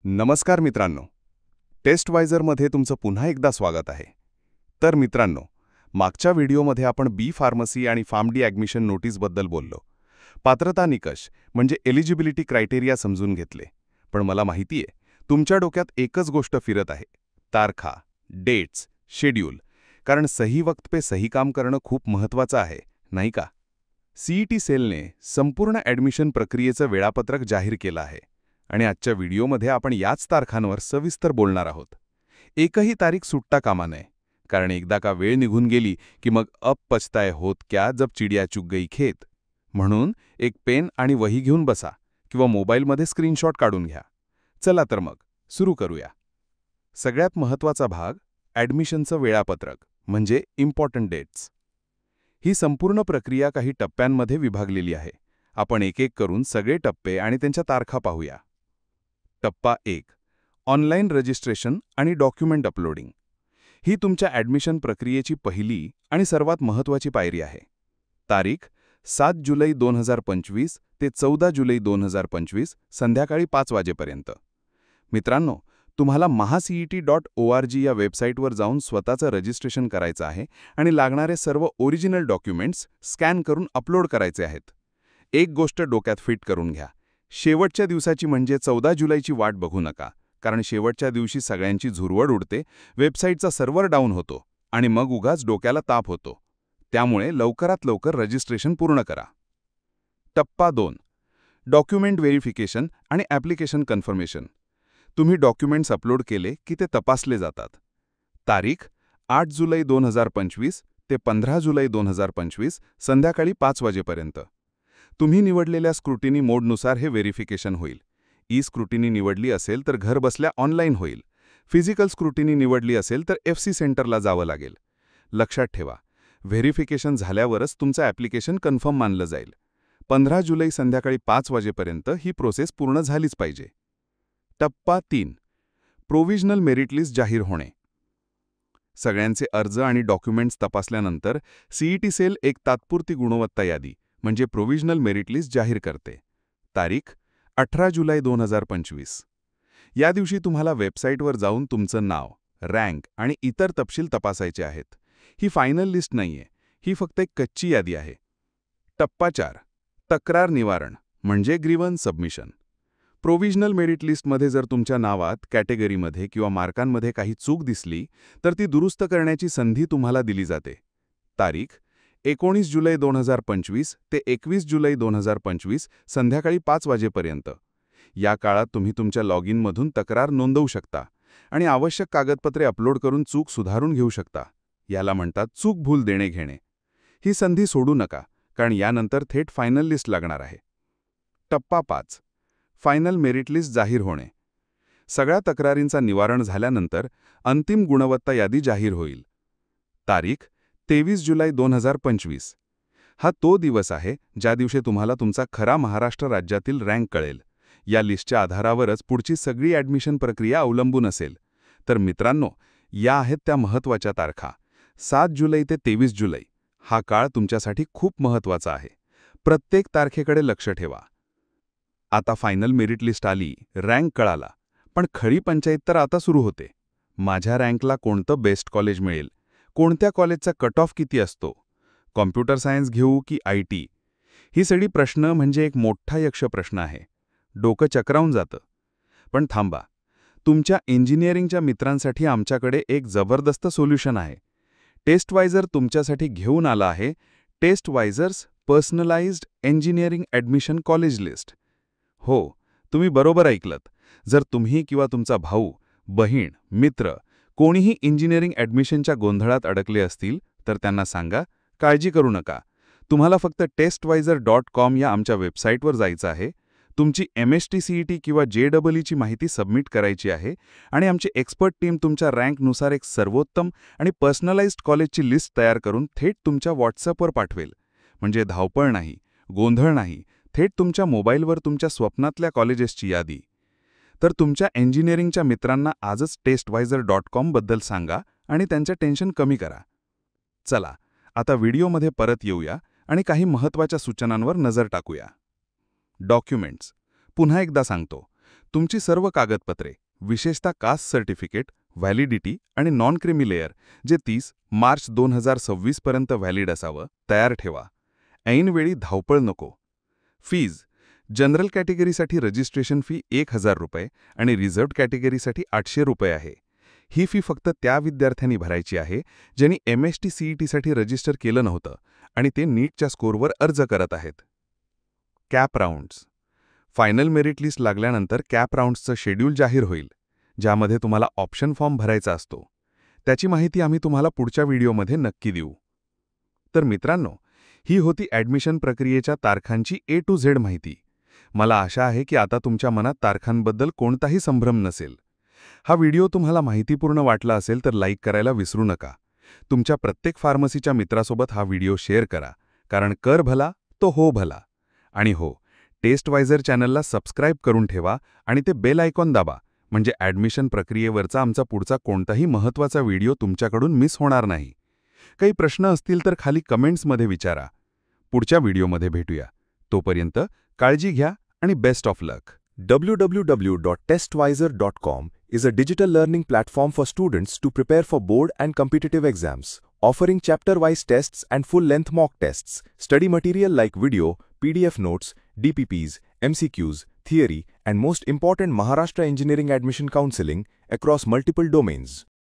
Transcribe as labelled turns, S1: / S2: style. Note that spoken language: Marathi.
S1: नमस्कार मित्रांनो, टेस्टवायझरमध्ये तुमचं पुन्हा एकदा स्वागत आहे. तर मित्रांनो, मागच्या व्हिडिओमध्ये आपण बी फार्मसी आणि फार्मडी ॲडमिशन नोटीसबद्दल बोललो. पात्रता निकष म्हणजे एलिजिबिलिटी क्रायटेरिया समजून घेतले. पण मला माहिती आहे, तुमच्या डोक्यात एकच गोष्ट फिरत आहे: तारखा, डेट्स, शेड्यूल. कारण सही वक्त पे सही काम करणं खूप महत्त्वाचं आहे, नाही का? सीईटी सेलने संपूर्ण ॲडमिशन प्रक्रियेचं वेळापत्रक जाहीर केलं आहे. आणि आजच्या व्हिडिओमध्ये आपण याच तारखांवर सविस्तर बोलणार आहोत. एकही तारीख सुटता कामा नये, कारण एकदा का वेळ निघून गेली की मग अब पछताए होत क्या जब चिडिया चुग गई खेत. म्हणून एक पेन आणि वही घेऊन बसा किंवा मोबाईलमध्ये स्क्रीनशॉट काढून घ्या. चला तर मग सुरू करूया. सगळ्यात महत्त्वाचा भाग ॲडमिशनचं वेळापत्रक म्हणजे इम्पॉर्टंट डेट्स. ही संपूर्ण प्रक्रिया काही टप्प्यांमध्ये विभागलेली आहे. आपण एक एक करून सगळे टप्पे आणि त्यांच्या तारखा पाहूया. टप्पा 1. ऑनलाईन रजिस्ट्रेशन आणि डॉक्युमेंट अपलोडिंग. ही तुमच्या ॲडमिशन प्रक्रियेची पहिली आणि सर्वात महत्त्वाची पायरी आहे. तारीख 7 जुलै 2025 ते 14 जुलै 2025 संध्याकाळी 5 वाजेपर्यंत. मित्रांनो, तुम्हाला mahaceet.org या वेबसाईटवर जाऊन स्वतःचं रजिस्ट्रेशन करायचं आहे आणि लागणारे सर्व ओरिजिनल डॉक्युमेंट्स स्कॅन करून अपलोड करायचे आहेत. एक गोष्ट डोक्यात फिट करून घ्या: शेवटच्या दिवसाची म्हणजे 14 जुलैची वाट बघू नका, कारण शेवटच्या दिवशी सगळ्यांची झुरवड उडते, वेबसाईटचा सर्व्हर डाऊन होतो आणि मग उगाच डोक्याला ताप होतो. त्यामुळे लवकरात लवकर रजिस्ट्रेशन पूर्ण करा. टप्पा 2. डॉक्युमेंट व्हेरिफिकेशन आणि ॲप्लिकेशन कन्फर्मेशन. तुम्ही डॉक्युमेंट्स अपलोड केले की ते तपासले जातात. तारीख 8 जुलै 2025 ते 15 जुलै 2025 संध्याकाळी 5 वाजेपर्यंत. तुम्ही निवडलेल्या स्क्रुटिनी मोडनुसार हे व्हेरिफिकेशन होईल. ई स्क्रुटिनी निवडली असेल तर घर बसल्या ऑनलाईन होईल. फिजिकल स्क्रुटिनी निवडली असेल तर FC सेंटरला जावं लागेल. लक्षात ठेवा, व्हेरिफिकेशन झाल्यावरच तुमचं ॲप्लिकेशन कन्फर्म मानलं जाईल. 15 जुलै संध्याकाळी 5 वाजेपर्यंत ही प्रोसेस पूर्ण झालीच पाहिजे. टप्पा 3. प्रोव्हिजनल मेरिट लिस्ट जाहीर होणे. सगळ्यांचे अर्ज आणि डॉक्युमेंट्स तपासल्यानंतर सीईटी सेल एक तात्पुरती गुणवत्ता यादी म्हणजे प्रोव्हिजनल मेरिट लिस्ट जाहीर करते. तारीख 18 जुलै 2025. या दिवशी तुम्हाला वेबसाईटवर जाऊन तुमचं नाव, रँक आणि इतर तपशील तपासायचे आहेत. ही फायनल लिस्ट नाहीये, ही फक्त एक कच्ची यादी आहे. टप्पा 4. तक्रार निवारण म्हणजे ग्रीव्हन्स सबमिशन. प्रोव्हिजनल मेरिट लिस्टमध्ये जर तुमच्या नावात, कॅटेगरीमध्ये किंवा मार्कांमध्ये काही चूक दिसली तर ती दुरुस्त करण्याची संधी तुम्हाला दिली जाते. तारीख 19 जुलै 2025 ते 21 जुलै 2025 संध्याकाळी 5 वाजेपर्यंत. या काळात तुम्ही तुमच्या लॉगिनमधून तक्रार नोंदवू शकता आणि आवश्यक कागदपत्रे अपलोड करून चूक सुधारून घेऊ शकता. याला म्हणतात चूक भूल देणे घेणे. ही संधी सोडू नका, कारण यानंतर थेट फायनल लिस्ट लागणार आहे. टप्पा 5. फायनल मेरिट लिस्ट जाहीर होणे. सगळ्या तक्रारींचा निवारण झाल्यानंतर अंतिम गुणवत्ता यादी जाहीर होईल. तारीख 23 जुलै 2025. हा तो दिवस आहे ज्या दिवशी तुम्हाला तुमचा खरा महाराष्ट्र राज्यातील रँक कळेल. या लिस्टच्या आधारावरच पुढची सगळी ॲडमिशन प्रक्रिया अवलंबून असेल. तर मित्रांनो, या आहेत त्या महत्त्वाच्या तारखा. 7 जुलै ते 23 जुलै हा काळ तुमच्यासाठी खूप महत्त्वाचा आहे. प्रत्येक तारखेकडे लक्ष ठेवा. आता फायनल मेरिट लिस्ट आली, रँक कळाला, पण खरी पंचायत तर आता सुरू होते. माझ्या रँकला कोणतं बेस्ट कॉलेज मिळेल? कोणत्या कॉलेजचा कट ऑफ किती असतो? कॉम्प्युटर सायन्स घेऊ की IT? ही सगळी प्रश्न म्हणजे एक मोठा यक्षप्रश्न आहे. डोकं चक्रावून जातं. पण थांबा, तुमच्या इंजिनिअरिंगच्या मित्रांसाठी आमच्याकडे एक जबरदस्त सोल्युशन आहे. टेस्टवायझर तुमच्यासाठी घेऊन आला आहे टेस्टवायझर्स personalised engineering admission college list. हो, तुम्ही बरोबर ऐकलत. जर तुम्ही किंवा तुमचा भाऊ, बहीण, मित्र कोणीही इंजिनिअरिंग ॲडमिशनच्या गोंधळात अडकले असतील तर त्यांना सांगा, काळजी करू नका. तुम्हाला फक्त testwiser.com या आमच्या वेबसाईटवर जायचं आहे. तुमची MST CET किंवा JEEची माहिती सबमिट करायची आहे आणि आमची एक्सपर्ट टीम तुमच्या रँकनुसार एक सर्वोत्तम आणि पर्सनलाइज्ड कॉलेजची लिस्ट तयार करून थेट तुमच्या व्हॉट्सअपवर पाठवेल. म्हणजे धावपळ नाही, गोंधळ नाही, थेट तुमच्या मोबाईलवर तुमच्या स्वप्नातल्या कॉलेजेसची यादी. तर तुमच्या इंजिनिअरिंगच्या मित्रांना आजच testwiser.com बद्दल सांगा आणि त्यांचं टेन्शन कमी करा. चला, आता व्हिडिओमध्ये परत येऊया आणि काही महत्त्वाच्या सूचनांवर नजर टाकूया. डॉक्युमेंट्स. पुन्हा एकदा सांगतो, तुमची सर्व कागदपत्रे, विशेषतः कास्ट सर्टिफिकेट, व्हॅलिडिटी आणि नॉन क्रिमी लेयर, जे 30 मार्च 2026 पर्यंत व्हॅलिड असावं, तयार ठेवा. ऐनवेळी धावपळ नको. फीज: जनरल कॅटेगरीसाठी रजिस्ट्रेशन फी 1000 रुपये आणि रिझर्व्ड कॅटेगरीसाठी 800 रुपये आहे. ही फी फक्त त्या विद्यार्थ्यांनी भरायची आहे ज्यांनी MST CETसाठी रजिस्टर केलं नव्हतं आणि ते नीटच्या स्कोअरवर अर्ज करत आहेत. Cap rounds: final merit list लागल्यानंतर कॅप राऊंड्सचं शेड्यूल जाहीर होईल, ज्यामध्ये तुम्हाला ऑप्शन फॉर्म भरायचा असतो. त्याची माहिती आम्ही तुम्हाला पुढच्या व्हिडिओमध्ये नक्की देऊ. तर मित्रांनो, ही होती ॲडमिशन प्रक्रियेच्या तारखांची A to Z माहिती. मला आशा आहे की आता तुमच्या मनात तारखांबद्दल कोणताही संभ्रम नसेल. हा व्हिडिओ तुम्हाला माहितीपूर्ण वाटला असेल तर लाईक करायला विसरू नका. तुमच्या प्रत्येक फार्मसीच्या मित्रासोबत हा व्हिडिओ शेअर करा, कारण कर भला तो हो भला. आणि हो, टेस्टवायझर चॅनलला सबस्क्राईब करून ठेवा आणि ते बेल आयकॉन दाबा, म्हणजे ॲडमिशन प्रक्रियेवरचा आमचा पुढचा कोणताही महत्त्वाचा व्हिडिओ तुमच्याकडून मिस होणार नाही. काही प्रश्न असतील तर खाली कमेंट्समध्ये विचारा. पुढच्या व्हिडिओमध्ये भेटूया. तोपर्यंत काळजी घ्या आणि best of luck.
S2: www.testvisor.com is a digital learning platform for students to prepare for board and competitive exams, offering chapter-wise tests and full-length mock tests, study material like video, PDF notes, DPPs, MCQs, theory, and most important Maharashtra Engineering Admission Counseling across multiple domains.